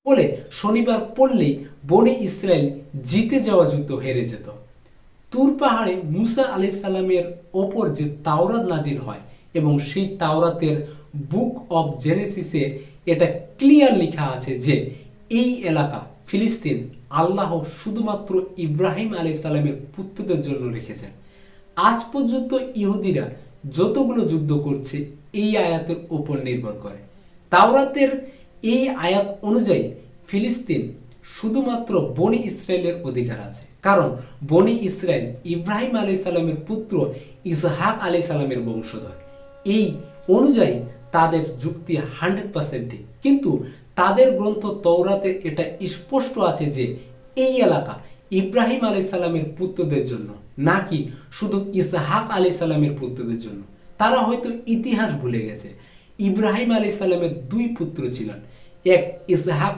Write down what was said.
বলে শনিবার পড়লেই বনি ইসরায়েল জিতে যাওয়া যুদ্ধ হেরে যেত। তুর পাহাড়ে মুসা আলাইহিস সালামের ওপর যে তাওরাত নাজিল হয় এবং সেই তাওরাতের বুক অব জেনেসিসে এটা ক্লিয়ার লেখা আছে যে এই এলাকা ফিলিস্তিন আল্লাহ শুধুমাত্র ইব্রাহিম আলাইহিস সালামের পুত্রদের জন্য রেখেছেন। আজ পর্যন্ত ইহুদিরা যতগুলো যুদ্ধ করছে এই আয়াতের উপর নির্ভর করে। তাওরাতের এই আয়াত অনুযায়ী ফিলিস্তিন শুধুমাত্র বনি ইসরায়েলের অধিকার আছে, কারণ বনি ইসরায়েল ইব্রাহিম আলাইহিস সালামের পুত্র ইসহাক আলাইহিস সালামের বংশধর। এই অনুযায়ী তাদের যুক্তি 100% ঠিক, কিন্তু তাদের গ্রন্থ তওরাতে এটা স্পষ্ট আছে যে এই এলাকা ইব্রাহিম আলাইহিস সালামের পুত্রদের জন্য, নাকি শুধু ইসহাক আলাইহিস সালামের পুত্রদের জন্য। তারা হয়তো ইতিহাস ভুলে গেছে। ইব্রাহিম আলাইহিস সালামের দুই পুত্র ছিলেন, এক ইসহাক